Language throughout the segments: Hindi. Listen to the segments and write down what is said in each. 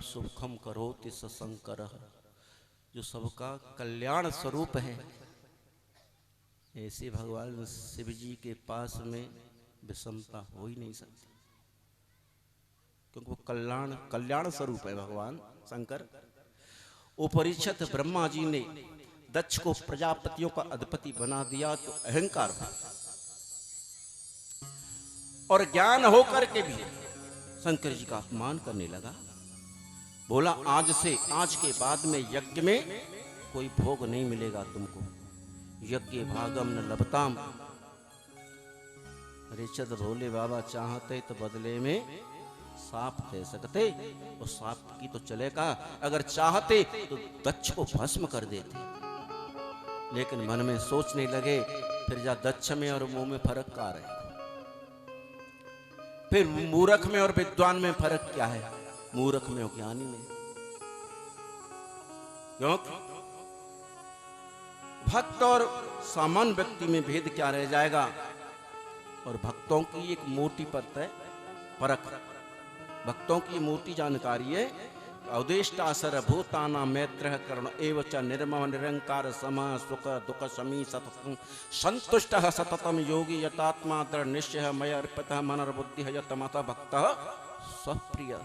सुखम करोति स शंकरः, जो सबका कल्याण स्वरूप है, ऐसे भगवान शिव जी के पास में विषमता हो ही नहीं सकती, क्योंकि वो कल्याण स्वरूप है भगवान शंकर। उपरिषद ब्रह्मा जी ने दक्ष को प्रजापतियों का अधिपति बना दिया तो अहंकार था, और ज्ञान होकर के भी शंकर जी का अपमान करने लगा। बोला आज के बाद में यज्ञ में कोई भोग नहीं मिलेगा तुमको, यज्ञ भागम न लभताम। रिचद भोले बाबा चाहते तो बदले में सांप दे सकते, और सांप की तो चलेगा, अगर चाहते तो दक्ष को भस्म कर देते, लेकिन मन में सोचने लगे फिर जा दक्ष में और मुंह में फर्क क्या है, फिर मूर्ख में और विद्वान में फर्क क्या है, मूर्ख में और ज्ञानी में। क्योंकि भक्त और सामान्य व्यक्ति में भेद क्या रह जाएगा, और भक्तों की एक मोटी परख, भक्तों की मोटी जानकारी है। अवदेष्टा सर्वभूतानां मैत्रः करुण एव च निर्मम निरंकार समः सुख दुख शमी सततं संतुष्टः सततं योगी यतात्मा दृढ़ निश्चयः मया अर्पितः मनर्बुद्धिः यतमत भक्तः स्वप्रिय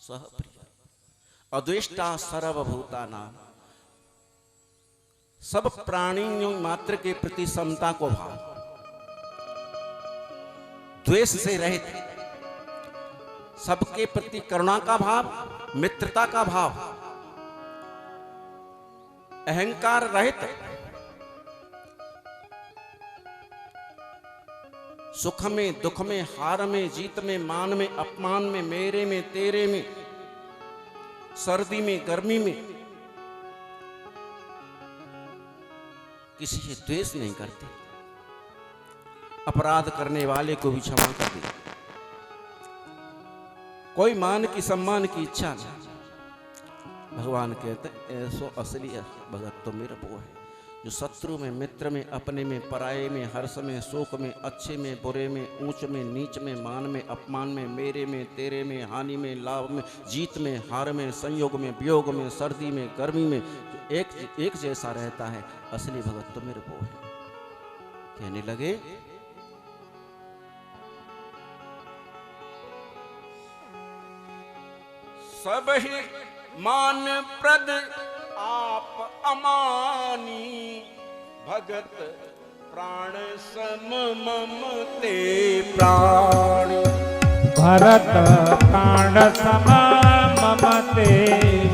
सहप्रिय। अद्वेष्टा सर्वभूतानां, सब प्राणियों मात्र के प्रति समता को भाव, द्वेष से रहित, सबके प्रति करुणा का भाव, मित्रता का भाव, अहंकार रहित, सुख में दुख में, हार में जीत में, मान में अपमान में, मेरे में तेरे में, सर्दी में गर्मी में किसी से द्वेष नहीं करते, अपराध करने वाले को भी क्षमा कर देते, कोई मान की सम्मान की इच्छा नहीं। भगवान कहते ऐसो असली भगत तो मेरा वो है, जो शत्रु में, मित्र में, अपने में, पराये में, हर्ष में, शोक में, अच्छे में, बुरे में, ऊंच में, नीच में, मान में, अपमान में, मेरे में तेरे में, हानि में लाभ में, जीत में हार में, संयोग में वियोग में, सर्दी में गर्मी में, जो एक जैसा रहता है, असली भगत तो मेरे वो है। कहने लगे सब ही मान प्रद आप अमानी, भगत प्राण सम मम ते प्राणी। भरत प्राण सम मम ते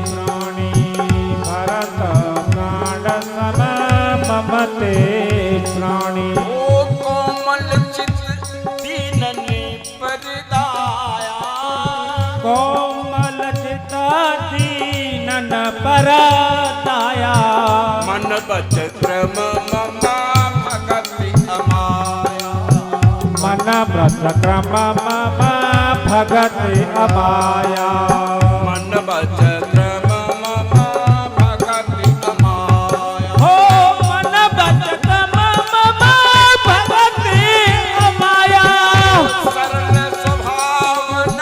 प्राणी, भरत प्राण सम मम ते प्राणी। ओ कोमल चित दीनन परदाया, कोमल चित दीनन परदाया। मन बच क्रम मम भगति अमाया, मन बच क्रम मम भगति अमाया। मन बच क्रम मम भगति अमाया। हो मन बच क्रम मम भगति अमाया। सरल स्वभाव न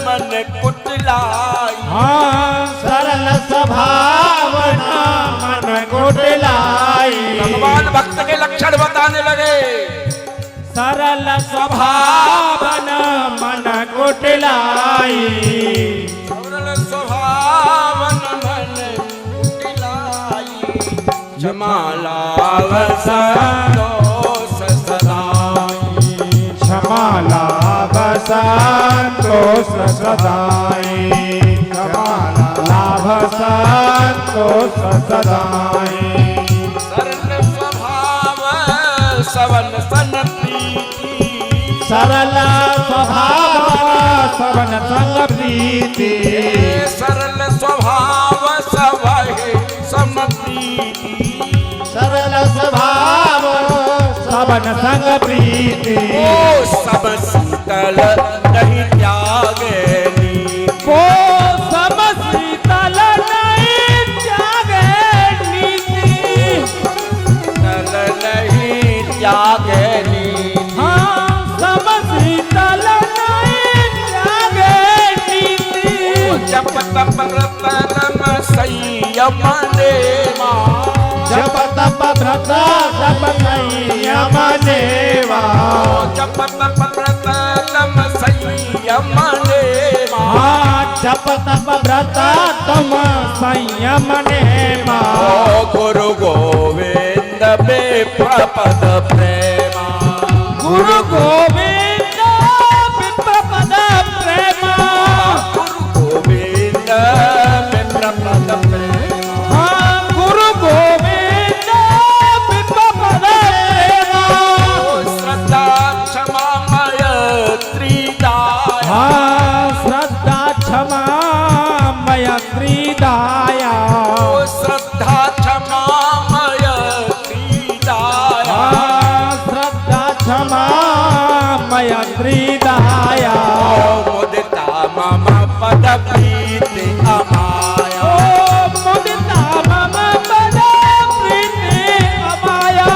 मन कुटिलाई, हाँ सरल स्वभाव न मन कुटिलाई। भगवान भक्त के लक्षण बताने लगे। सरल स्वभाव न मन कुटिलाई, सरल स्वभाव न मन कुटिलाई। जमाला संतोष सदाई, क्षमालाभ संतोष सदाई। क्षमालाभ संतोष सदाई। सरल स्वभाव सवन सन प्रीति, सरल स्वभाव सवन संग प्रीति। सरल स्वभाव सवहि सम प्रीति। सरल स्वभाव सवन संग प्रीति। ओ सब शीतल नहीं त्यागे नीति, ओ सब शीतल नहीं त्यागे नीति। शीतल नहीं त्यागे नीति। हाँ सब शीतल नहीं त्यागे नीति। जप तप व्रत तम संयम नेमा जप तप व्रत तप संयम नेमा जप तप व्रत तम संयम नेमा जप तप व्रत तम संयम नेमा गुरु गोविंद विप्रपद प्रेमा गुरु गोविंद विप्रपद प्रेमा गुरु गोविंद विप्रपद प्रेमा गुरु गोविंद विप्रपद प्रेमा श्रद्धा क्षमा मैत्रीदाया श्रद्धा क्षमा मैत्रीदाया श्रद्धा क्षमा मैत्रीदाया श्रद्धा क्षमा मैत्रीदाया मुदिता मम पद प्रीति अमाया मुदिता मम पद प्रीति अमाया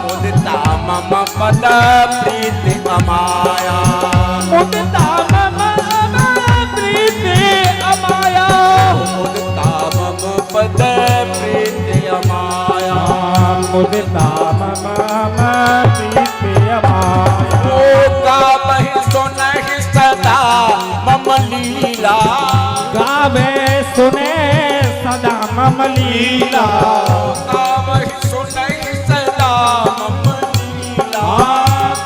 मुदिता मम पद प्रीति अमाया मुदिता मम प्रीति अमाया मुदिता मम पद प्रीति अमाया मुदिता मम प्रीति अमाया ओ गावहि सुनहि सदा मम लीला गावे सुने सदा मम लीला गावहि सुनहि सदा मम लीला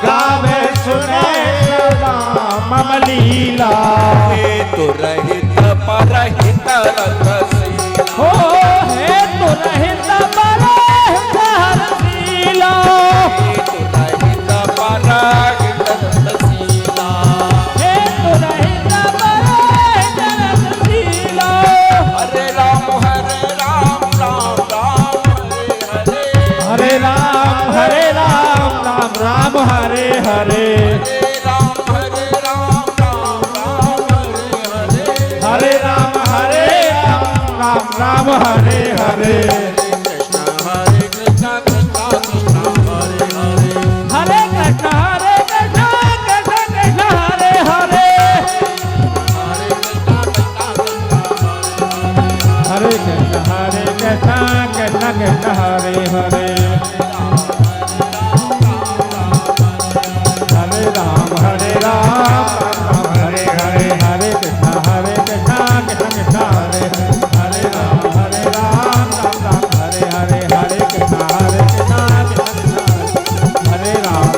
गावे सुने सदा मम लीला हेतु रहित परहित रसशीला हो हे तु रहित परहित हरशीला हेतु रहित परहित रसशीला हे तु रहित परहित हरशीला हरे राम राम राम हरे हरे हरे राम राम राम हरे हरे हरे राम हरे राम राम राम हरे हरे कृष्ण कृष्ण कृष्ण कृष्ण हरे हरे हरे कृष्ण कृष्ण कृष्ण हरे हरे हरे कृष्ण कृष्ण कृष्ण हरे हरे हरे राम राम हरे हरे हरे कृष्ण कृष्ण कृष्ण हरे हरे राम राम हरे हरे हरे कृष्ण कृष्ण कृष्ण हरे राम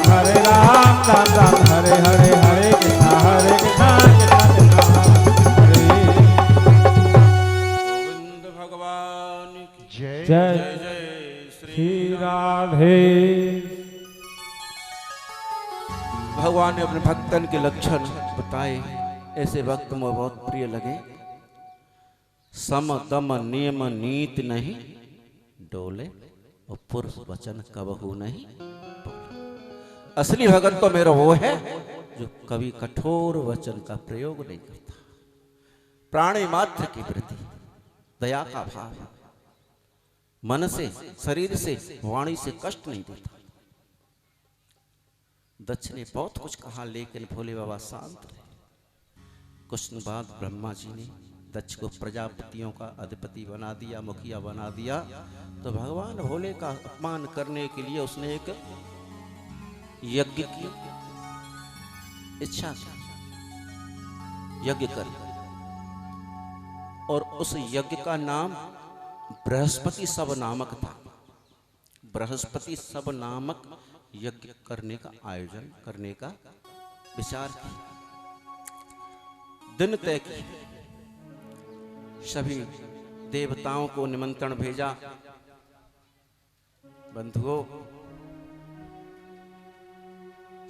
राम हरे हरे हरे कृष्ण कृष्ण हरे गोविंद भगवान की जय जय श्री राधे। भगवान ने अपने भक्तन के लक्षण बताए, ऐसे भक्त मुझे बहुत प्रिय लगे। सम दम नियम नीति नहीं डोले और पुरुष वचन कबहू नहीं बोले। असली भगत तो मेरा वो है जो कभी कठोर वचन का प्रयोग नहीं करता, प्राणी मात्र के प्रति दया का भाव, मन से शरीर से वाणी से कष्ट नहीं देता। दक्ष ने बहुत कुछ कहा लेकिन भोले बाबा शांत रहे। कुछ दिन बाद ब्रह्मा जी ने दक्ष को प्रजापतियों का अधिपति बना दिया, मुखिया बना दिया। तो भगवान भोले का अपमान करने के लिए उसने एक यज्ञ की इच्छा की, यज्ञ कर, और उस यज्ञ का नाम बृहस्पति सब नामक था। बृहस्पति सब नामक यज्ञ करने का आयोजन करने का विचार किया, दिन तय किया, सभी देवताओं को निमंत्रण भेजा। बंधुओं,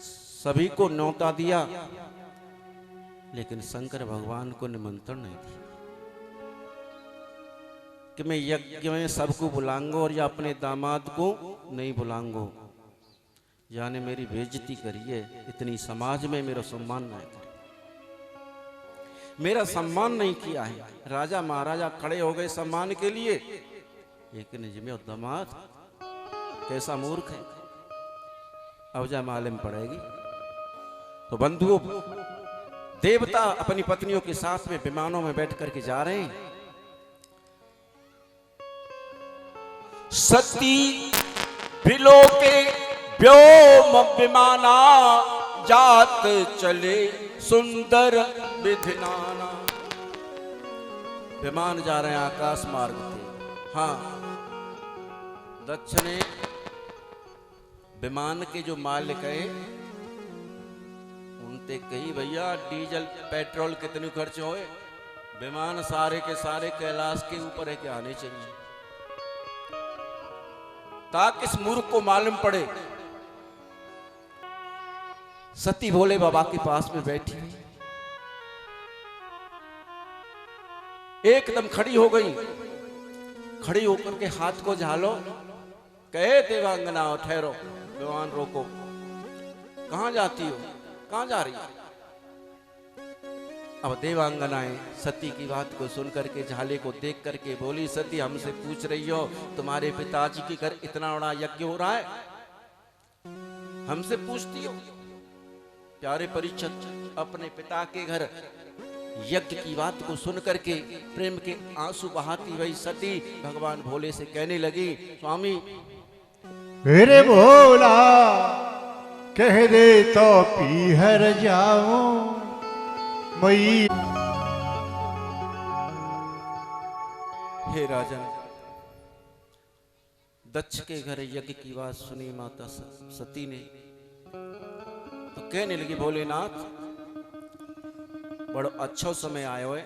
सभी को न्योता दिया, लेकिन शंकर भगवान को निमंत्रण नहीं दिया कि मैं यज्ञ में सबको बुलाऊंगा और या अपने दामाद को नहीं बुलाऊंगा। यानी मेरी बेइज्जती करिए, इतनी समाज में मेरा सम्मान नहीं करे, मेरा सम्मान नहीं किया है। राजा महाराजा खड़े हो गए सम्मान के लिए, लेकिन जिम्मे दामाद कैसा मूर्ख है, अब जा मालूम पड़ेगी। तो बंधुओं, देवता अपनी पत्नियों के साथ में विमानों में बैठ करके जा रहे हैं। सती बिलोके व्योम विमाना जात चले सुंदर विधिनाना। विमान जा रहे हैं आकाश मार्ग पे। हाँ, दक्ष ने विमान के जो मालिक है उनसे कही, भैया डीजल पेट्रोल कितने खर्च होए, विमान सारे के सारे कैलाश के ऊपर है कि आने चाहिए, ताकि इस मूर्ख को मालूम पड़े। सती भोले बाबा के पास में बैठी एकदम खड़ी हो गई। खड़ी होकर के हाथ को झालो, कहे देवांगना ठहरो, विमान रोको, कहां जाती हो, कहां जा रही हो? अब देवांगनाएं सती की बात को सुन करके झाले को देख करके बोली, सती हमसे पूछ रही हो तुम्हारे पिताजी के घर इतना बड़ा यज्ञ हो रहा है, हमसे पूछती हो? प्यारे परीक्षित अपने पिता के घर यज्ञ की बात को सुन करके प्रेम के आंसू बहाती हुई सती भगवान भोले से कहने लगी, स्वामी मेरे भोला कह दे तो पीहर जाऊं मई। हे राजन, दक्ष के घर यज्ञ की बात सुनी माता सती ने तो कहने लगी, भोलेनाथ बड़ो अच्छा समय आयो है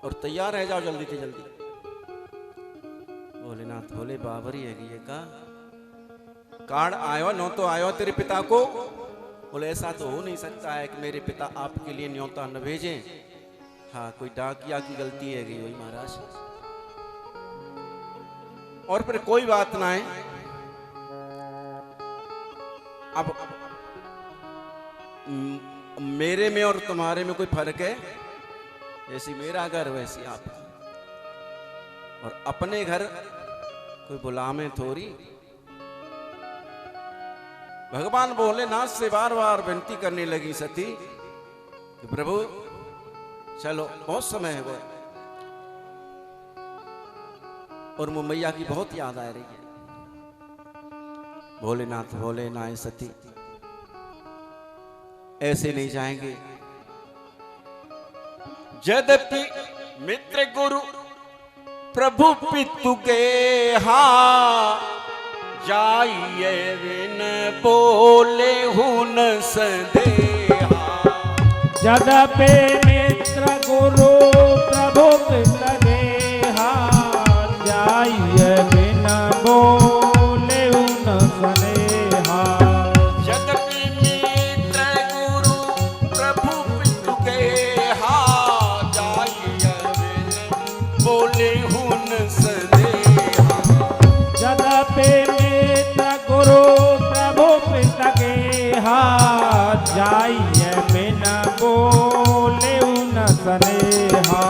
और तैयार रह जाओ जल्दी से जल्दी। भोलेनाथ बोले, बाबरी है ये का कार्ड आयो नो तो आयो तेरे पिता को? बोले ऐसा तो हो नहीं सकता है कि मेरे पिता आपके लिए न्योता न भेजें। हाँ, कोई डाकिया की गलती है गई वही महाराज, और फिर कोई बात ना है। अब मेरे में और तुम्हारे में कोई फर्क है? जैसी मेरा घर वैसी आपका, और अपने घर कोई बुलावे थोड़ी। भगवान भोलेनाथ से बार बार विनती करने लगी सती कि प्रभु चलो, बहुत समय है वो, और मुमैया की बहुत याद आ रही है। भोलेनाथ बोले, ना सती ऐसे नहीं जाएंगे। यद्यपि मित्र गुरु प्रभु पितु के हाँ जाइए बिन बोले हुन संदेहा। यद्यपि मित्र गुरु प्रभु पितु के हाँ जाइए बिन बोले हुन संदेहा। यद्यपि मित्र गुरु प्रभु पितु के हाँ जाइए बिन बोले हुन संदेहा। यद्यपि मित्र गुरु प्रभु पिता के हाथ जाइए बिना बोले उन स्नेहा।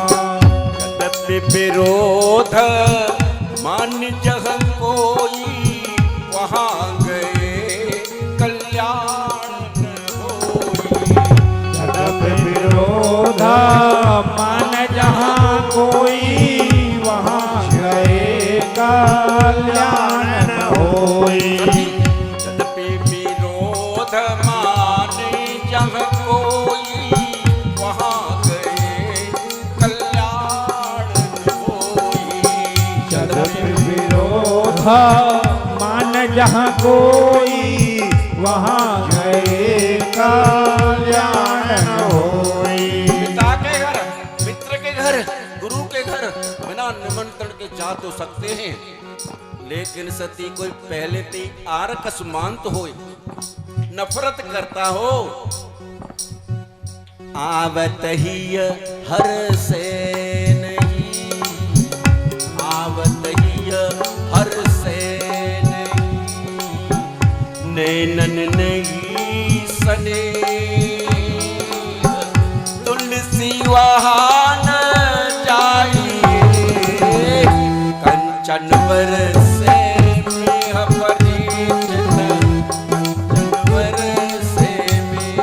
यद्यपि विरोध मान जहाँ कोई वहाँ गए कल्याण न होई। यद्यपि विरोध मान जहाँ कोई वहाँ गए कल्याण न होई। यद्यपि विरोध माने जहाँ कोई वहाँ गए कल्याण न होई। यद्यपि विरोध मान जहाँ कोई वहाँ गए कल्याण न होई। पिता के घर, मित्र के घर, गुरु के घर बिना निमंत्रण के जा तो सकते हैं, लेकिन सती कोई पहले ते आर कसमांत हो, नफरत करता हो, आवत ही हर से नहीं, आवत ही हर से नहीं, नैनन नहीं सने तुलसी वहाँ न जाइए, कंचन बरसे में परिचित, कंचन बरसे में।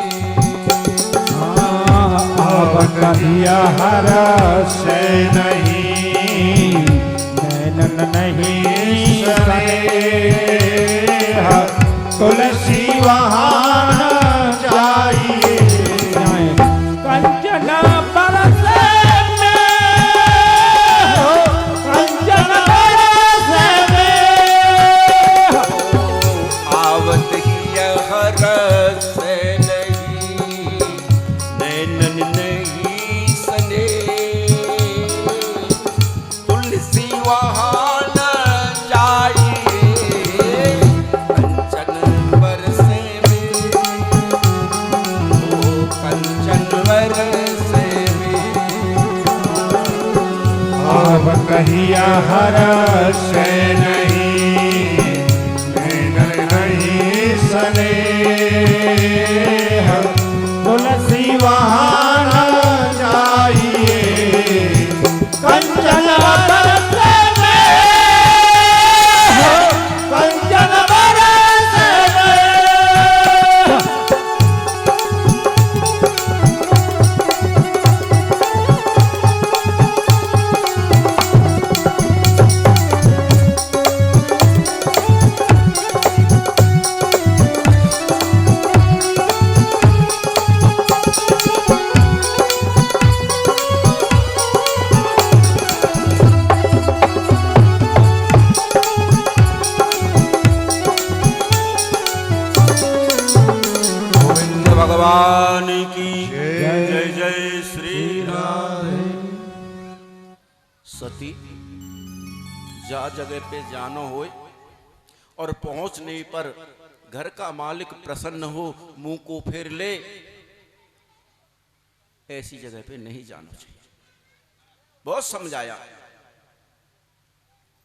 कहिया हर से नहीं नैनन नहीं स्नेह तुलसी वहाँ न जाइए कंचन बरसे में कंचन बरसे में आवत ही हर से नहीं नैनन नहीं सने तुलसी वहाँ न जाइए कंचन बरसे में ओ कंचन बरसे में आव कहिया हर से नहीं नैनन नहीं स्नेह तुलसी वहाँ न जाइए कंचन बरसे में कंचन बरसे में गोविंद भगवान की जय जय श्री राम। सती जा जगह पे जानो होए और पहुंचने पर घर का मालिक प्रसन्न हो मुंह को फेर ले, ऐसी जगह पे नहीं जाना चाहिए। बहुत समझाया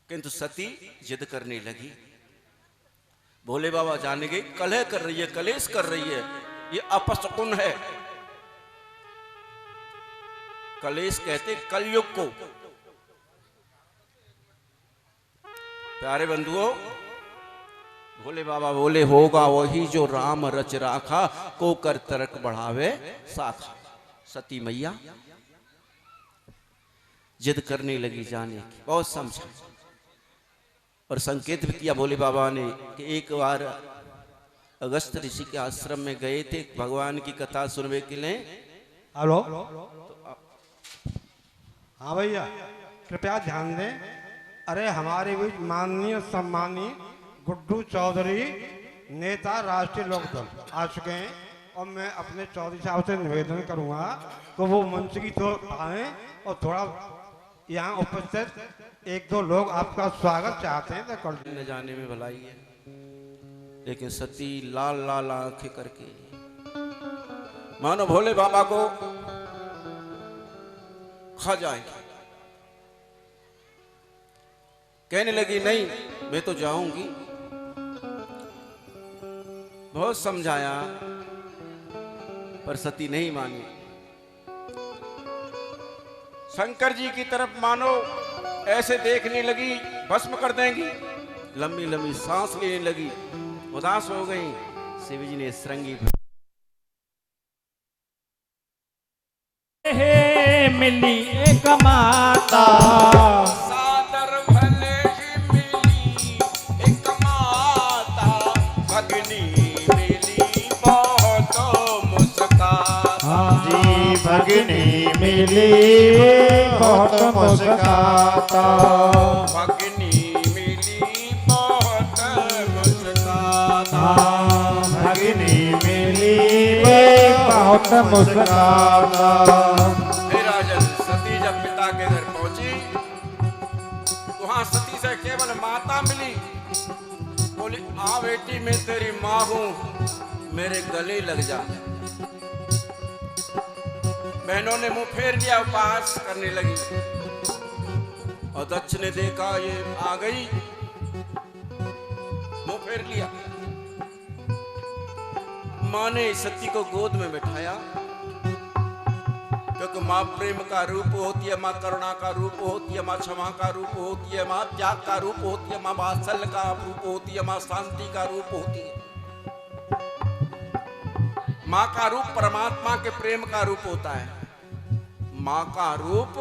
किंतु सती जिद करने लगी। भोले बाबा जाने गई, कलह कर रही है, कलेश कर रही है, ये अपशकुन है। कलेश कहते कलयुग को। प्यारे बंधुओं, भोले बाबा बोले होगा वही जो राम रच राखा, को कर तरक बढ़ावे साखा। सती मैया जिद करने लगी जाने की, बहुत समझा और संकेत भी किया भोले बाबा ने कि एक बार अगस्त ऋषि के आश्रम में गए थे भगवान की कथा सुनने के लिए। हेलो, हाँ भैया कृपया ध्यान दें। अरे हमारे बीच माननीय सम्मानीय गुड्डू चौधरी नेता राष्ट्रीय लोकदल आ चुके हैं और मैं अपने चौधरी साहब से निवेदन करूंगा कि वो मंच की तो आए और थोड़ा यहाँ उपस्थित एक दो लोग आपका स्वागत चाहते हैं तो कर न जाने में भलाई है, लेकिन सती लाल लाल आंखें करके मानो भोले बाबा को खा जाएंगे। कहने लगी नहीं मैं तो जाऊंगी। बहुत समझाया पर सती नहीं मानी। शंकर जी की तरफ मानो ऐसे देखने लगी, भस्म कर देंगी। लंबी लंबी सांस लेने लगी, उदास हो गई। शिव जी ने श्रृंगी मिली एक माता सादर भले ही मिली एक माता, भगनी मिली बहुत मुस्काता। जी भगनी मिली बहुत मुस्काता। भगनी मिली बहुत मुस्काता। भगनी मिली बहुत मुस्काता। हे राजन, सती जब पिता के घर पहुंची, वहां सती से केवल माता मिली। बोली आ बेटी मैं तेरी माँ हूं, मेरे गले लग जा। बहनों ने मुंह फेर लिया, उपवास करने लगी। और दक्ष ने देखा ये आ गई, मुंह फेर लिया। माँ ने सती को गोद में बिठाया, क्योंकि माँ प्रेम का रूप होती है, माँ करुणा का रूप होती है, माँ क्षमा का रूप होती है, माँ त्याग का रूप होती है, माँ वात्सल्य का रूप होती है, माँ शांति का रूप होती है। माँ का रूप परमात्मा के प्रेम का रूप होता है। माँ का रूप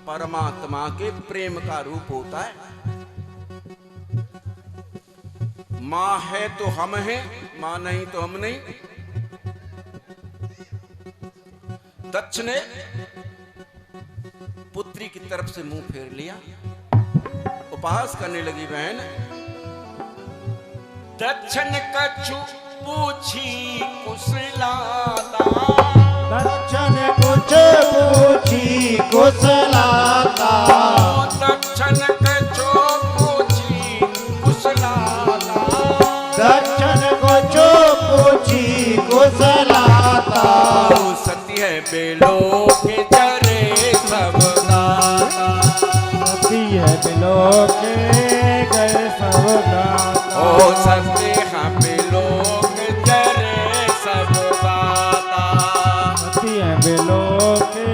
परमात्मा के प्रेम का रूप होता है। माँ है तो हम हैं, माँ नहीं तो हम नहीं। दक्ष ने पुत्री की तरफ से मुंह फेर लिया, उपहास करने लगी बहन। दक्ष ने कछु पूछी कुशलाता, दक्ष ने कुछ पूछी कुशलाता, दक्ष ने कछु पूछी कुशलाता, दक्ष ने कुछ पूछी कुशलाता। सती है बेलो के जरे सब दाता, सती है बिलो के गए सब दाता। ओ सती है बेलो के जरे सब दाता, सती है बिलो के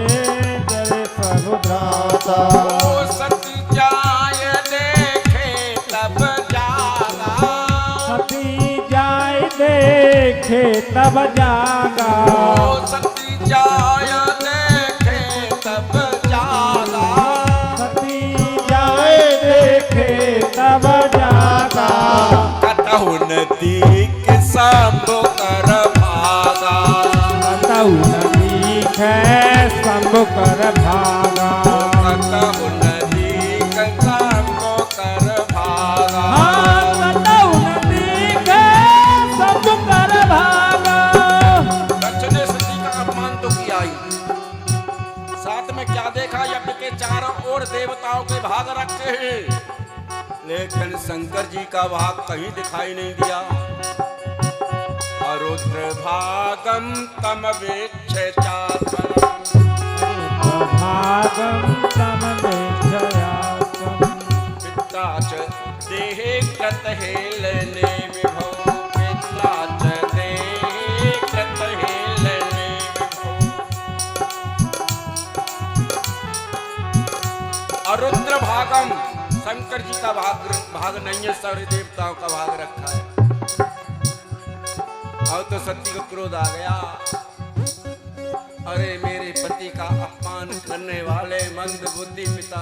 गए सब दाता। ओ सती जाय देखे तब जागा, सती जाय देखे तब जागा, ओ सती जाय देखे तब जागा, सती जाय देखे तब जागा। कतहु नदी के सब कर भागा, कतहु नदी है सब कर भागा, कतहु नदी के सब कर भागा। कतहु नदी है सब कर भागा। दक्ष ने सती का अपमान तो किया ही, साथ में क्या देखा, यज्ञ के चारों ओर देवताओं के भाग रखे हैं, लेकिन शंकर जी का भाग कहीं दिखाई नहीं दिया। रुद्र भागम तम वेक्षचात्मनः, भागम तम वेक्षयासम, पिता च देहे कृत हेलने विभो, पिता च देहे कृत हेलने विभो। अरुद्र भागम, शंकर जी का भाग नहीं है, सारे देवताओं का भाग रखा है। अब तो सती को क्रोध आ गया, अरे मेरे पति का अपमान करने वाले मंद बुद्धि पिता,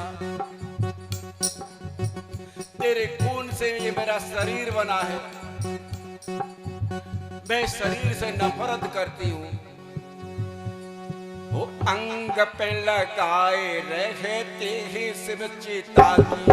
तेरे खून से ये मेरा शरीर बना है, मैं शरीर से नफरत करती हूँ। वो अंग पे लगाए रहते हैं शिव चिता की,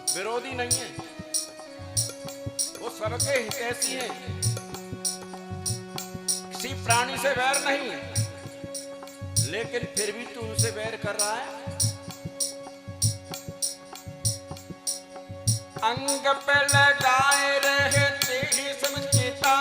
विरोधी नहीं है, वो सबके हितैषी हैं, किसी प्राणी से वैर नहीं, लेकिन फिर भी तू उनसे वैर कर रहा है। अंग पे लगाए रहते ही सब चेता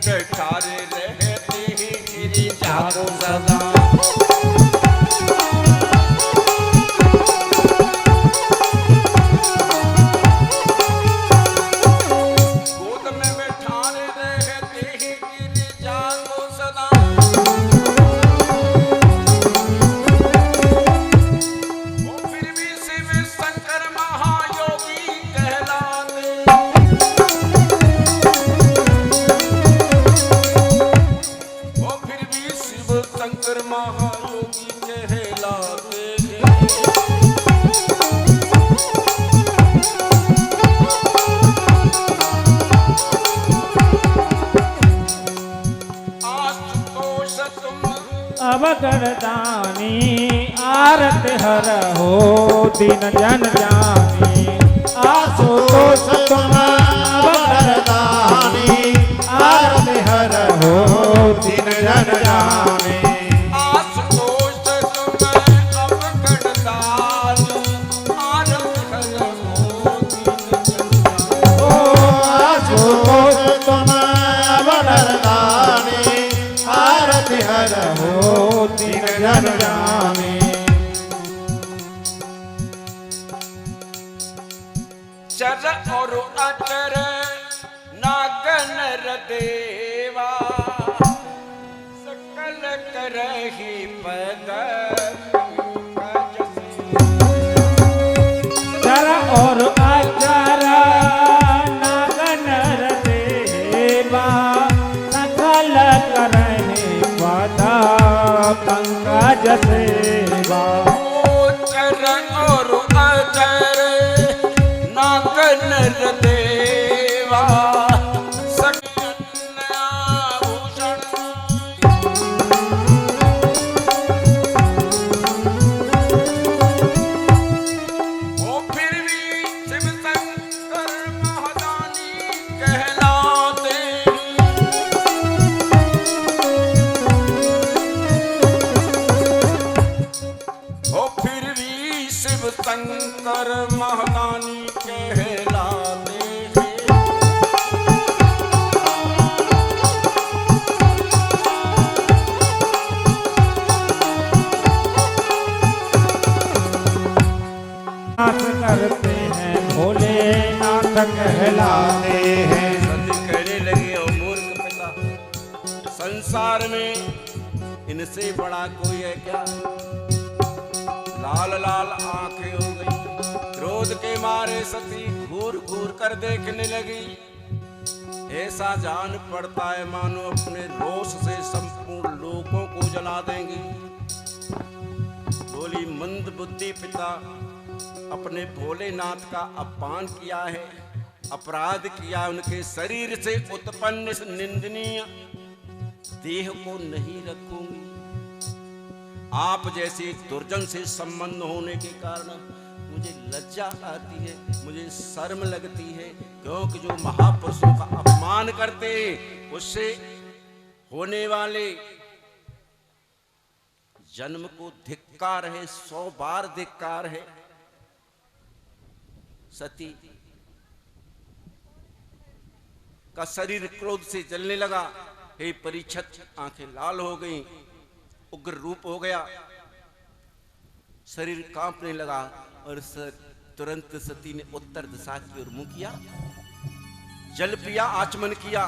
बैठारे रहते ही गिरी जागो सदा, गोद में बैठारे रहते ही गिरी जागो सदा। वो फिर भी शिव शंकर महायोगी कहलाते, शंकर महायोगी कहलाते हैं। अब गर्दानी आ आरती हर हो दीन जन जानी आशुतोष तुम वरदानी आरती हर हो दीन जन जानी आशुतोष तुम अवगणदान आरती हर हो ओ आशुतोष तुम वरदानी आरती हर हो दीन जन जानी चर और अचर नागन देवा सकल करहि पद चर और आचार नागन देवा सकल करहि पद पंकज सेवा चर और अचर नागन देवा सकल आभूषण ओ फिर भी शिव शंकर महादानी कहलाते ओ फिर भी शिव शंकर महादानी कहलाते हैं। नाथ करते हैं भोलेनाथ कहलाते हैं सती कहने लगे ओ मूर्ख पिता, संसार में इनसे बड़ा कोई है क्या? लाल लाल आंखें हो गई, क्रोध के मारे सती घूर घूर कर देखने लगी। ऐसा जान पड़ता है मानो अपने रोष से संपूर्ण लोगों को जला देंगी। बोली मंद बुद्धि पिता, अपने भोलेनाथ का अपमान किया है, अपराध किया, उनके शरीर से उत्पन्न इस निंदनीय देह को नहीं रखूंगी। आप जैसे दुर्जन से संबंध होने के कारण मुझे लज्जा आती है, मुझे शर्म लगती है, क्योंकि जो महापुरुषों का अपमान करते हैं उससे होने वाले जन्म को धिक्कार है, 100 बार धिक्कार है। सती का शरीर क्रोध से जलने लगा। हे परीक्षित, आंखें लाल हो गईं, उग्र रूप हो गया, शरीर कांपने लगा और तुरंत सती ने उत्तर दिशा की ओर मुंह किया, जल पिया, आचमन किया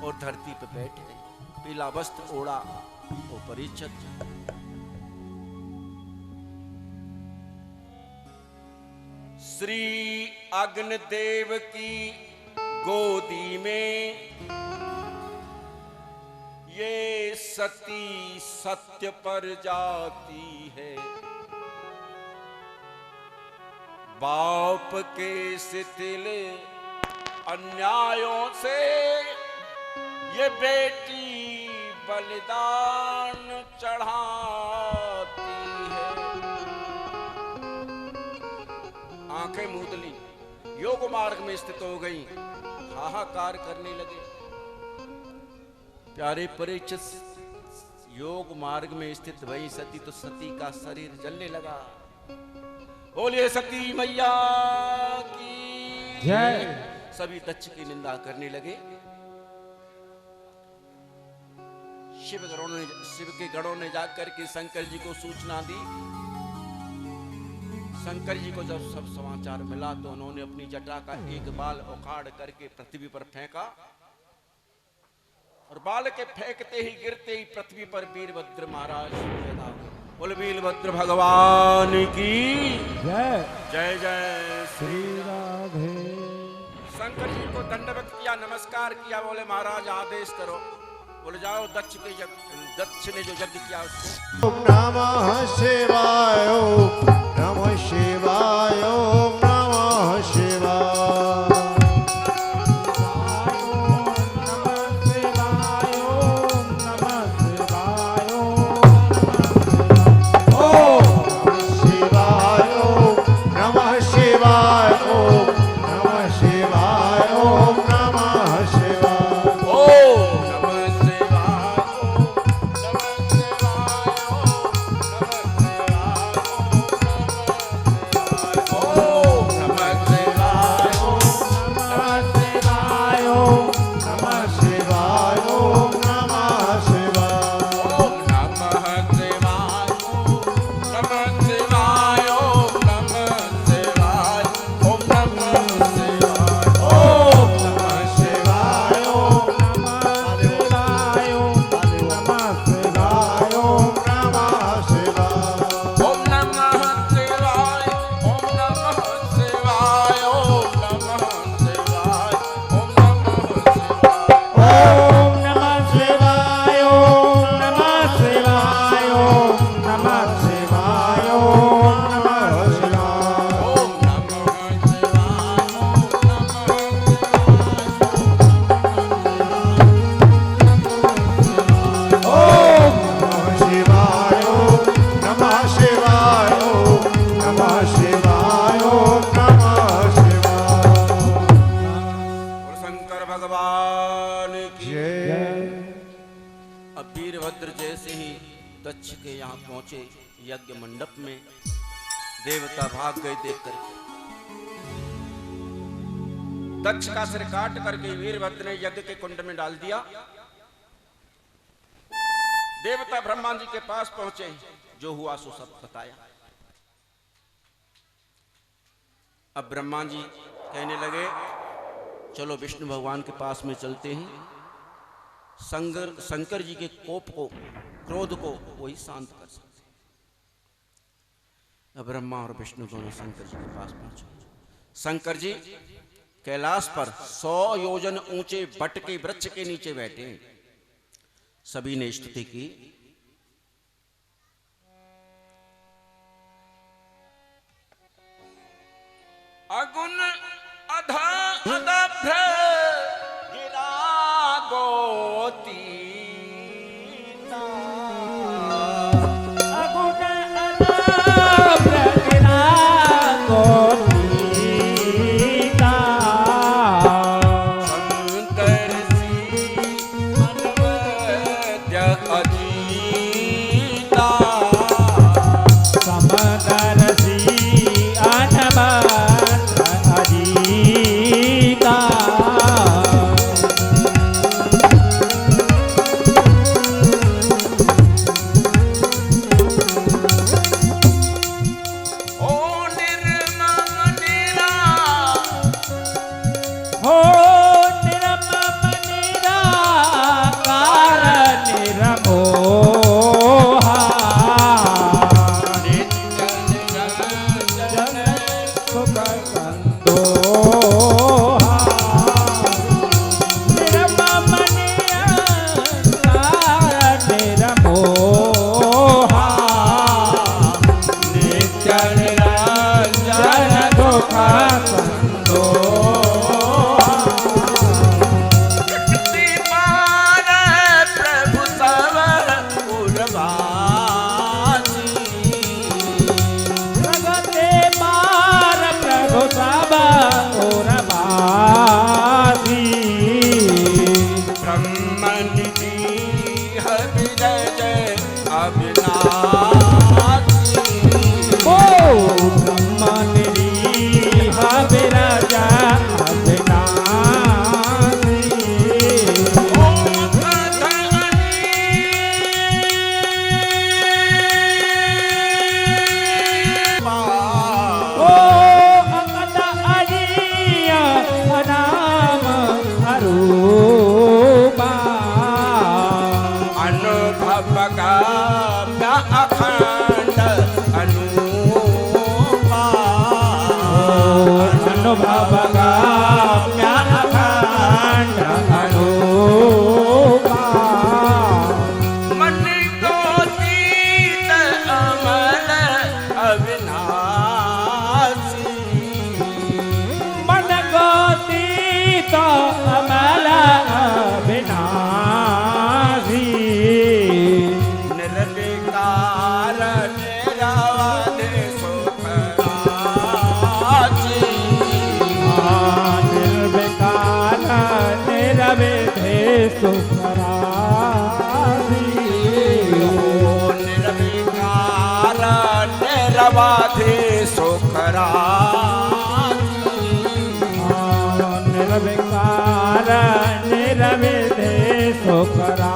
और धरती पर बैठ गई। पीला वस्त्र ओढ़ा। ओ परीक्षित, श्री अग्निदेव की गोदी में ये सती सत्य पर जाती है। बाप के शिथिल अन्यायों से ये बेटी बलिदान चढ़ाती है। आंखें मूंद ली, योग मार्ग में स्थित हो गई, हाहाकार करने लगे। प्यारे परीक्षित, योग मार्ग में स्थित भई सती तो सती का शरीर जलने लगा। बोलिए सती मैया की जय। सभी दक्ष की निंदा करने लगे। शिव के गणों ने जाकर के शंकर जी को सूचना दी। शंकर जी को जब सब समाचार मिला तो उन्होंने अपनी जटा का एक बाल उखाड़ करके पृथ्वी पर फेंका और बाल के फेंकते ही गिरते ही पृथ्वी पर वीरभद्र महाराज पैदा हुए। बोल वीरभद्र भगवान की जय। जय जय श्री राधे। शंकर जी को दंडवत किया, नमस्कार किया, बोले महाराज आदेश करो। बोले जाओ, दक्ष ने जो यज्ञ किया उसको। ओम नमः शिवाय, ओम नमः शिवाय, ओम नमः शिवाय। ओम यज्ञ मंडप में देवता भाग गए देख कर। दक्ष का सिर काट करके वीरभद्र ने यज्ञ के कुंड में डाल दिया। देवता ब्रह्मा जी के पास पहुंचे, जो हुआ सो सब बताया। अब ब्रह्मा जी कहने लगे, चलो विष्णु भगवान के पास में चलते हैं, शंकर जी के कोप को, क्रोध को वही शांत कर सकते। अब ब्रह्मा और विष्णु दोनों शंकर जी के पास पहुंचे। शंकर जी कैलाश पर 100 योजन ऊंचे बट के वृक्ष के नीचे बैठे। सभी ने स्तुति की। अगुण अधा अदभ्र गिरा गोतीता। अगुण अदभ्र गिरा गोतीता। शंकर सी अनवद्य अजीता। समदर्शी अनवद्य अजीता। ओ निर्मम निरा हो निरमम निराकार निरमोहा। नित्य निरंजन सुख संदोहा। निरमम निराकार निरमोहा। नित्य निरंजन जन दुख संदोहा। दीवान प्रभु सब उर्वासी। जगते मार प्रभु सब उर्वासी। ब्रह्म निधि विजय जय अविनाशी। ओ ब्रह्म निरीह विराजा अविनाशी। ओ अकद अरिय नाम अरूपा। अनुभव का अखंड अनुपा। अनुभव गाम्य अखंड अनुपा। मन को तीत अमल अविनाशी। मन गोतीत अमल अविनाशी। निर्विकार निरवधि सुखराजी। निर्विकार निरवधि सुखराजी। निर्विकार निरवधि सुखराजी। निर्विकार निरवधि सुखराजी।